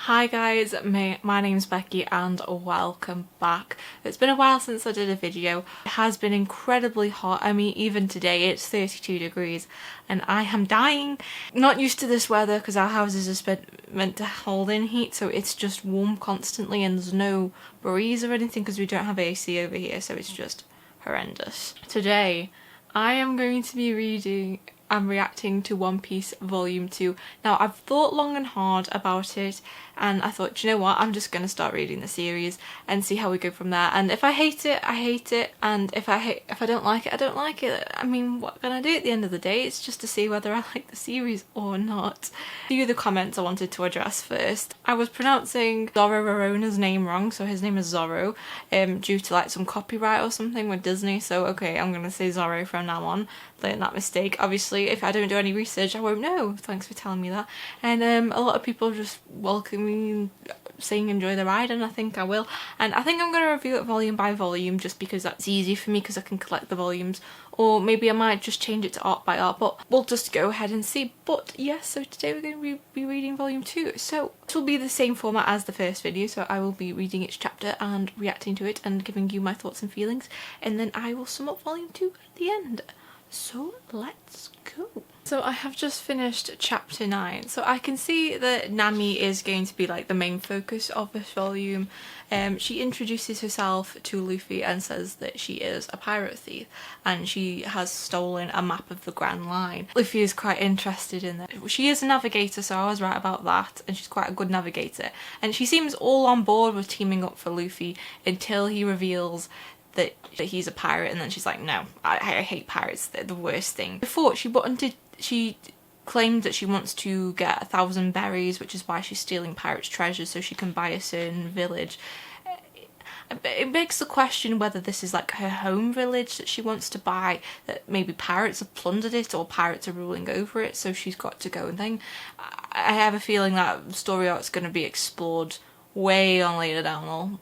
Hi guys, my name's Becky and welcome back. It's been a while since I did a video. It has been incredibly hot. I mean, even today it's 32 degrees and I am dying. Not used to this weather because our houses are meant to hold in heat, so it's just warm constantly and there's no breeze or anything because we don't have AC over here, so it's just horrendous. Today I am going to be reacting to One Piece Volume 2. Now, I've thought long and hard about it and I thought, you know what, I'm just going to start reading the series and see how we go from there. And if I hate it, I hate it, and if I don't like it, I don't like it. I mean, what can I do at the end of the day? It's just to see whether I like the series or not. A few of the comments I wanted to address first. I was pronouncing Zoro Rarona's name wrong, so his name is Zoro, due to like some copyright or something with Disney, so okay, I'm gonna say Zoro from now on. Learned that mistake. Obviously, if I don't do any research, I won't know. Thanks for telling me that. And a lot of people just welcome me, saying enjoy the ride, and I think I will. And I think I'm going to review it volume by volume just because that's easy for me because I can collect the volumes. Or maybe I might just change it to art by art, but we'll just go ahead and see. But yes, so today we're going to be reading volume 2. So this will be the same format as the first video, so I will be reading each chapter and reacting to it and giving you my thoughts and feelings, and then I will sum up volume 2 at the end. So let's go. So I have just finished chapter 9. So I can see that Nami is going to be like the main focus of this volume. She introduces herself to Luffy and says that she is a pirate thief and she has stolen a map of the Grand Line. Luffy is quite interested in that. She is a navigator, so I was right about that, and she's quite a good navigator. And she seems all on board with teaming up for Luffy until he reveals that he's a pirate, and then she's like, no, I hate pirates, they're the worst thing. Before, she claimed that she wants to get 1,000 berries, which is why she's stealing pirates' treasures so she can buy a certain village. It begs the question whether this is like her home village that she wants to buy, that maybe pirates have plundered it or pirates are ruling over it, so she's got to go and thing. I have a feeling that story arc's going to be explored way on later down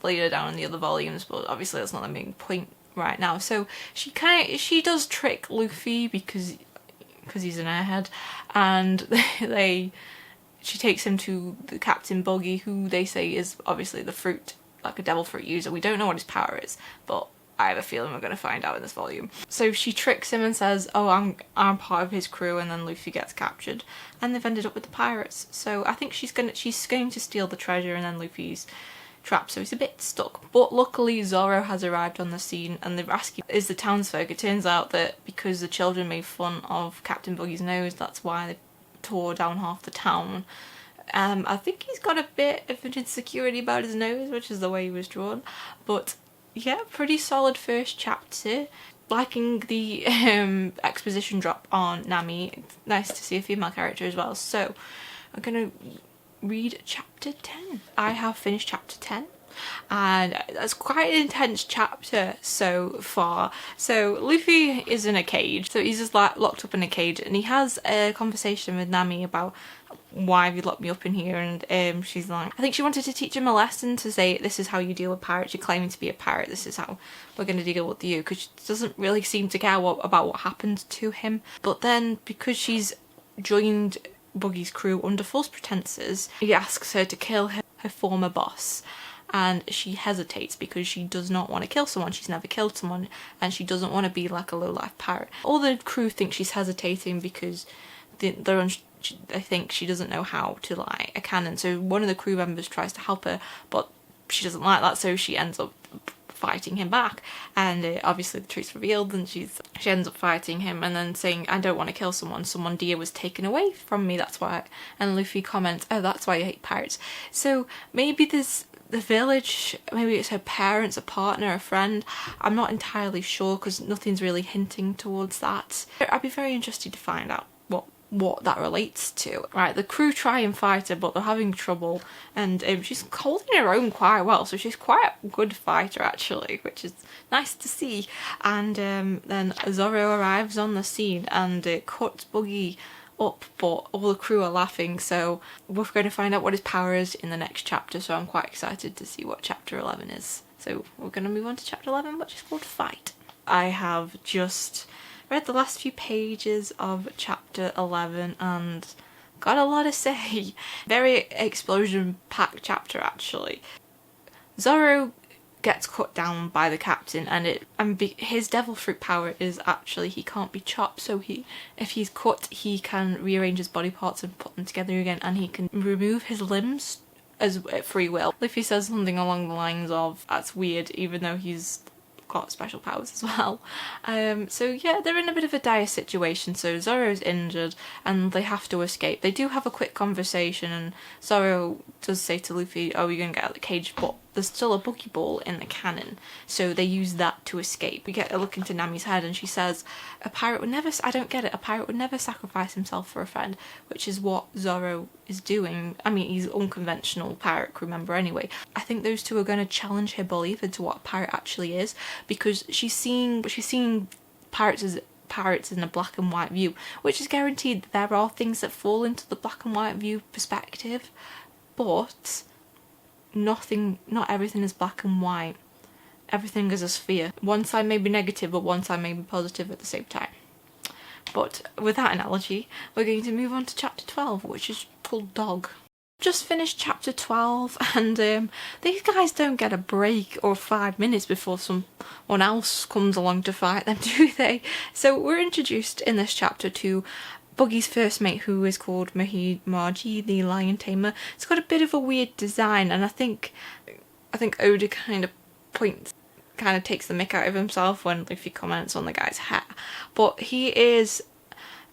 in the other volumes, but obviously that's not the main point right now. So she does trick Luffy because he's an airhead, and she takes him to the Captain Buggy, who they say is obviously the fruit, like a devil fruit user. We don't know what his power is, but I have a feeling we're going to find out in this volume. So she tricks him and says, oh, I'm part of his crew, and then Luffy gets captured and they've ended up with the pirates. So I think she's going to steal the treasure, and then Luffy's trapped, so he's a bit stuck. But luckily Zoro has arrived on the scene and the rescue is the townsfolk. It turns out that because the children made fun of Captain Buggy's nose, that's why they tore down half the town. I think he's got a bit of an insecurity about his nose, which is the way he was drawn, but yeah, pretty solid first chapter. Liking the exposition drop on Nami. It's nice to see a female character as well. So I'm gonna read chapter 10. I have finished chapter 10 and that's quite an intense chapter so far. So Luffy is in a cage, so he's just like locked up in a cage, and he has a conversation with Nami about why have you locked me up in here, and she's like, I think she wanted to teach him a lesson, to say this is how you deal with pirates, you're claiming to be a pirate, this is how we're going to deal with you, because she doesn't really seem to care about what happened to him. But then because she's joined Buggy's crew under false pretenses, he asks her to kill her former boss, and she hesitates because she does not want to kill someone. She's never killed someone and she doesn't want to be like a low-life pirate. All the crew think she's hesitating because I think she doesn't know how to light a cannon, so one of the crew members tries to help her, but she doesn't like that, so she ends up fighting him back, and obviously the truth's revealed, and she ends up fighting him and then saying, I don't want to kill someone dear was taken away from me, that's why. And Luffy comments, oh, that's why you hate pirates. So maybe the village, maybe it's her parents, a partner, a friend. I'm not entirely sure because nothing's really hinting towards that. I'd be very interested to find out what that relates to. Right, the crew try and fight her, but they're having trouble, and she's holding her own quite well, so she's quite a good fighter actually, which is nice to see. And then Zoro arrives on the scene and cuts Buggy up, but all the crew are laughing, so we're going to find out what his power is in the next chapter, so I'm quite excited to see what chapter 11 is. So we're going to move on to chapter 11, which is called Fight. I have just read the last few pages of chapter 11 and got a lot to say. Very explosion-packed chapter, actually. Zoro gets cut down by the captain, and his devil fruit power is actually he can't be chopped, so if he's cut he can rearrange his body parts and put them together again, and he can remove his limbs as at free will. Luffy says something along the lines of, that's weird, even though he's got special powers as well. So yeah, they're in a bit of a dire situation. So Zoro's injured and they have to escape. They do have a quick conversation, and Zoro does say to Luffy, oh, you're gonna get out of the cage, but there's still a Pokeball in the cannon, so they use that to escape. We get a look into Nami's head and she says, a pirate would never, I don't get it, a pirate would never sacrifice himself for a friend, which is what Zoro is doing. I mean, he's an unconventional pirate crew member anyway. I think those two are going to challenge her belief into what a pirate actually is, because she's seeing pirates as pirates in a black and white view, which is guaranteed that there are things that fall into the black and white view perspective, but not everything is black and white. Everything is a sphere. One side may be negative, but one side may be positive at the same time. But with that analogy, we're going to move on to chapter 12, which is called Dog. Just finished chapter 12, and these guys don't get a break or 5 minutes before someone else comes along to fight them, do they? So we're introduced in this chapter to Buggy's first mate, who is called Margie, the lion tamer. It's got a bit of a weird design, and I think Oda kind of takes the mick out of himself when Luffy comments on the guy's hair. But he is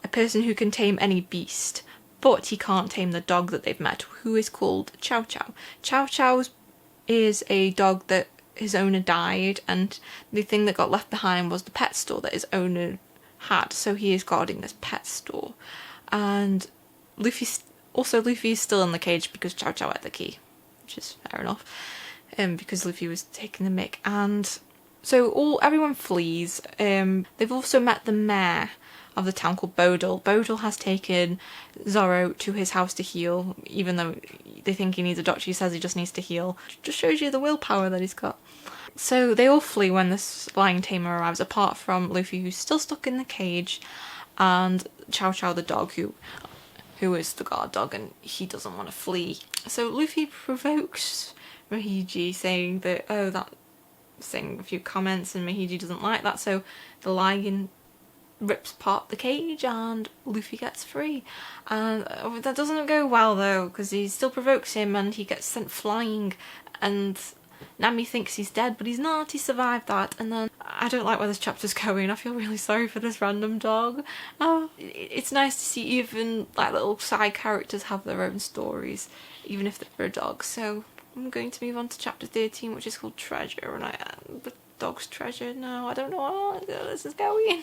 a person who can tame any beast, but he can't tame the dog that they've met, who is called Chow Chow. Chow Chow is a dog that his owner died, and the thing that got left behind was the pet store that his owner had, so he is guarding this pet store. And Luffy is still in the cage because Chow Chow had the key, which is fair enough, because Luffy was taking the mick. And so everyone flees. They've also met the mayor of the town called Bodil. Bodil has taken Zoro to his house to heal, even though they think he needs a doctor. He says he just needs to heal. Just shows you the willpower that he's got. So they all flee when this lion tamer arrives, apart from Luffy, who's still stuck in the cage, and Chow Chow the dog, who is the guard dog, and he doesn't want to flee. So Luffy provokes Mahiji, saying saying a few comments, and Mahiji doesn't like that, so the lion rips apart the cage and Luffy gets free. And that doesn't go well though, because he still provokes him and he gets sent flying, and Nami thinks he's dead, but he's not. He survived that. And then I don't like where this chapter's going. I feel really sorry for this random dog. It's nice to see even like little side characters have their own stories, even if they're a dog. So I'm going to move on to chapter 13, which is called Treasure. And the dog's treasure. No, I don't know where this is going.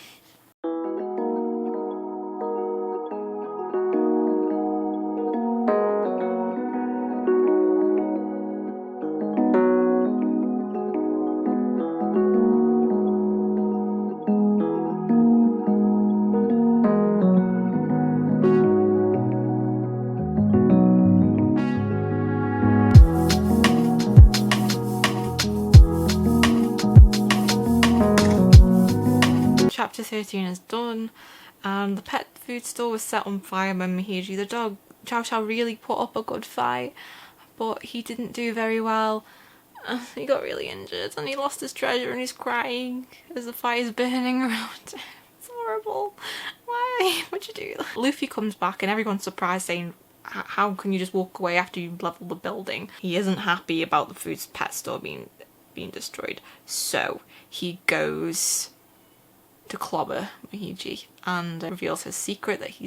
Chapter 13 is done, and the pet food store was set on fire by Mahiji the dog. Chow Chow really put up a good fight, but he didn't do very well. He got really injured and he lost his treasure and he's crying as the fire's burning around him. It's horrible. Why would you do that? Luffy comes back and everyone's surprised, saying, how can you just walk away after you level the building? He isn't happy about the food pet store being destroyed, so he goes to clobber Mahiji and reveals his secret, that he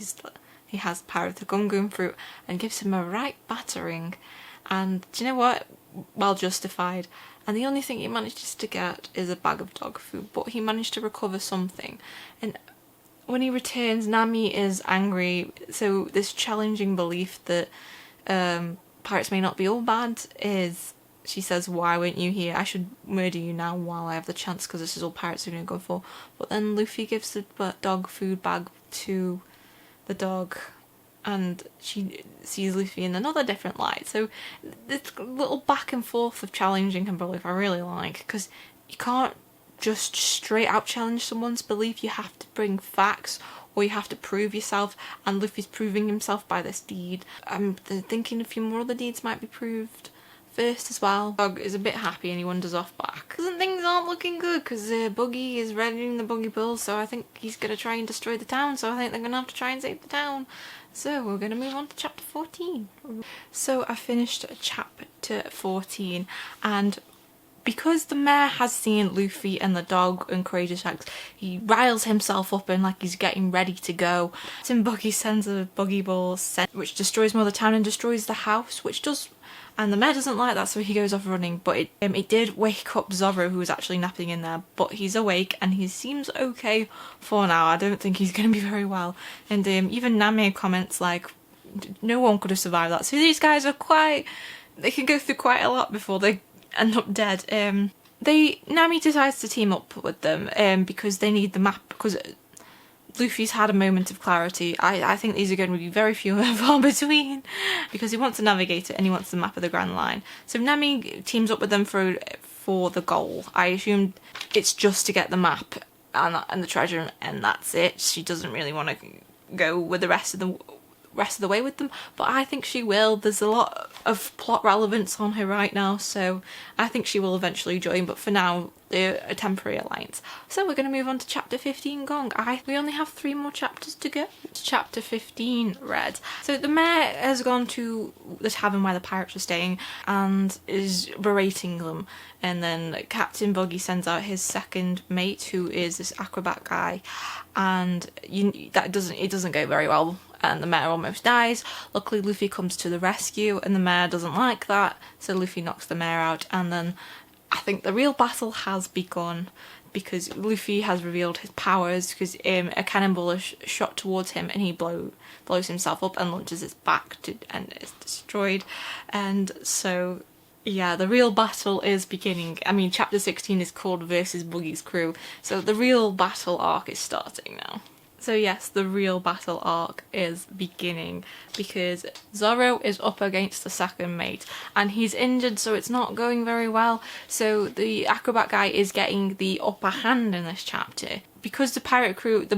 has the power of the Gungun fruit, and gives him a right battering. And do you know what? Well justified. And the only thing he manages to get is a bag of dog food, but he managed to recover something. And when he returns, Nami is angry. So this challenging belief that pirates may not be all bad is, she says, why weren't you here? I should murder you now while I have the chance, because this is all pirates are going to go for. But then Luffy gives the dog food bag to the dog, and she sees Luffy in another different light. So this little back and forth of challenging her belief I really like, because you can't just straight out challenge someone's belief. You have to bring facts or you have to prove yourself, and Luffy's proving himself by this deed. I'm thinking a few more other deeds might be proved first as well. Dog is a bit happy and he wanders off back. And things aren't looking good because Buggy is readying the Buggy Bull, so I think he's going to try and destroy the town, so I think they're going to have to try and save the town. So we're going to move on to chapter 14. So I finished chapter 14, and because the mayor has seen Luffy and the dog and Courageous Shanks, he riles himself up and like he's getting ready to go. Tim Buggy sends a Buggy Ball which destroys more of the town and destroys the house, which does, and the mayor doesn't like that, so he goes off running. But it did wake up Zorro, who was actually napping in there, but he's awake and he seems okay for now. I don't think he's going to be very well. And even Nami comments like, no one could have survived that. So these guys are they can go through quite a lot before they end up dead. Nami decides to team up with them because they need the map, because Luffy's had a moment of clarity. I think these are going to be very few and far between, because he wants to navigate it and he wants the map of the Grand Line. So Nami teams up with them for the goal. I assumed it's just to get the map and the treasure, and that's it. She doesn't really want to go with the rest of the way with them, but I think she will. There's a lot of plot relevance on her right now, so I think she will eventually join, but for now they're a temporary alliance. So we're going to move on to chapter 15 Gong. We only have 3 more chapters to go. Chapter 15 Red. So the mayor has gone to the tavern where the pirates are staying and is berating them, and then Captain Buggy sends out his second mate, who is this acrobat guy, and it doesn't go very well, and the mayor almost dies. Luckily Luffy comes to the rescue, and the mayor doesn't like that, so Luffy knocks the mayor out, and then I think the real battle has begun, because Luffy has revealed his powers, because a cannonball is shot towards him and he blows himself up and launches it back and it's destroyed. And so yeah, the real battle is beginning. I mean, chapter 16 is called Versus Buggy's Crew, so the real battle arc is starting now. So yes, the real battle arc is beginning, because Zorro is up against the second mate and he's injured, so it's not going very well. So the acrobat guy is getting the upper hand in this chapter. Because the pirate crew, the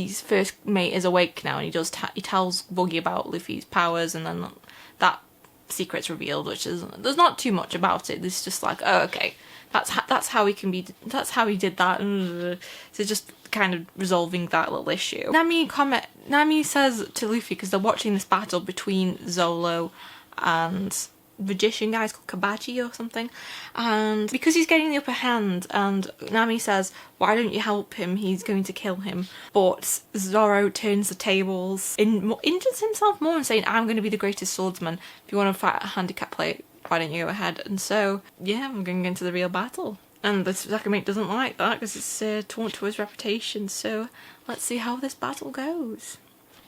first mate is awake now, and he tells Buggy about Luffy's powers, and then that secret's revealed, which is, there's not too much about it. It's just like, oh okay, that's how he did that. So just kind of resolving that little issue. Nami says to Luffy, because they're watching this battle between Zolo and magician guys called Kabachi or something, and because he's getting the upper hand, and Nami says, why don't you help him, he's going to kill him. But Zorro turns the tables, injures himself more, and saying, I'm going to be the greatest swordsman, if you want to fight a handicap player, why don't you go ahead? And so yeah, I'm going into the real battle, and the second mate doesn't like that because it's a taunt to his reputation. So let's see how this battle goes.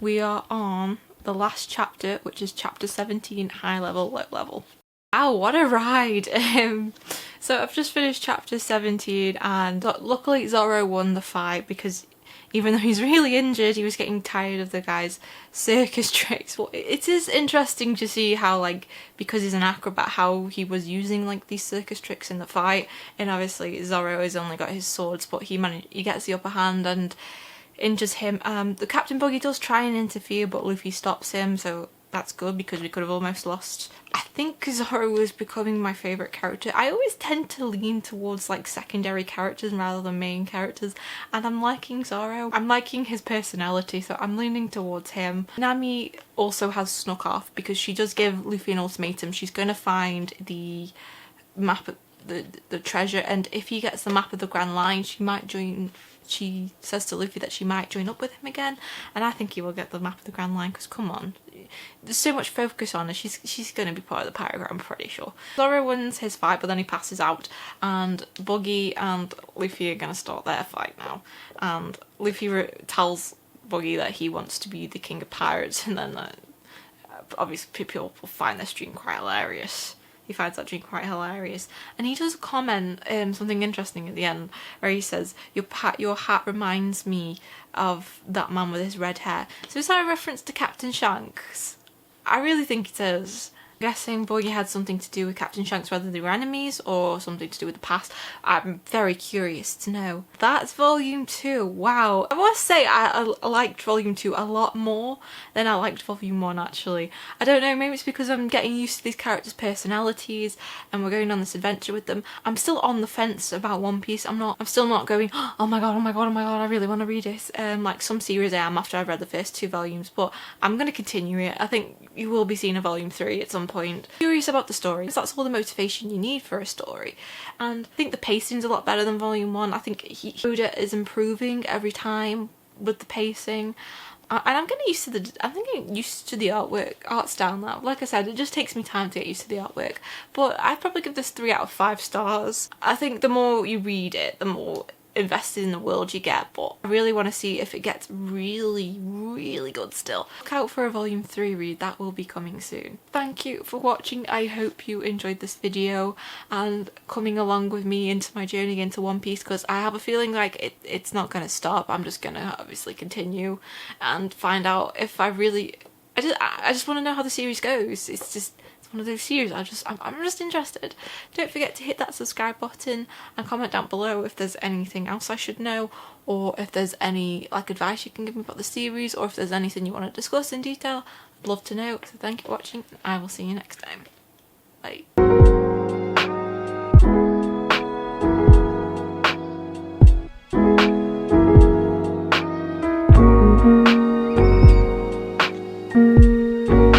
We are on the last chapter, which is chapter 17, high level, low level. Wow, what a ride! So I've just finished chapter 17, and luckily Zorro won the fight, because even though he's really injured, he was getting tired of the guy's circus tricks. Well, it is interesting to see how, like, because he's an acrobat, how he was using like these circus tricks in the fight. And obviously Zorro has only got his swords, but he gets the upper hand and injures him. The Captain Buggy does try and interfere, but Luffy stops him, so that's good, because we could have almost lost. I think Zorro is becoming my favourite character. I always tend to lean towards like secondary characters rather than main characters, and I'm liking Zorro. I'm liking his personality, so I'm leaning towards him. Nami also has snuck off, because she does give Luffy an ultimatum. She's going to find the map, the treasure, and if he gets the map of the Grand Line, she might join. She says to Luffy that she might join up with him again, and I think he will get the map of the Grand Line, because come on, there's so much focus on her. She's going to be part of the pirate crew, I'm pretty sure. Zorro wins his fight, but then he passes out, and Buggy and Luffy are going to start their fight now. And Luffy tells Buggy that he wants to be the king of pirates, and then obviously people will find this dream quite hilarious. He finds that dream quite hilarious, and he does comment something interesting at the end, where he says, your hat reminds me of that man with his red hair. So is that a reference to Captain Shanks? I really think it is. guessing Boy had something to do with Captain Shanks, whether they were enemies or something to do with the past. I'm very curious to know. That's volume 2. Wow. I must say I liked volume 2 a lot more than I liked volume 1 actually. I don't know, maybe it's because I'm getting used to these characters' personalities and we're going on this adventure with them. I'm still on the fence about One Piece. I'm still not going, oh my god, I really want to read this. Like some series I am after I've read the first 2 volumes, but I'm going to continue it. I think you will be seeing a volume 3 at some point. Curious about the story, because that's all the motivation you need for a story. And I think the pacing's a lot better than volume 1. I think Oda is improving every time with the pacing. And I'm getting used to the art style now. Like I said, it just takes me time to get used to the artwork. But I'd probably give this 3 out of 5 stars. I think the more you read it, the more invested in the world you get, but I really want to see if it gets really, really good still. Look out for a volume 3 read, that will be coming soon. Thank you for watching. I hope you enjoyed this video and coming along with me into my journey into One Piece, because I have a feeling like it's not going to stop. I'm just going to obviously continue and find out if I just want to know how the series goes. It's one of those series I'm just interested. Don't forget to hit that subscribe button and comment down below if there's anything else I should know, or if there's any like advice you can give me about the series, or if there's anything you want to discuss in detail. I'd love to know. So thank you for watching and I will see you next time. Bye.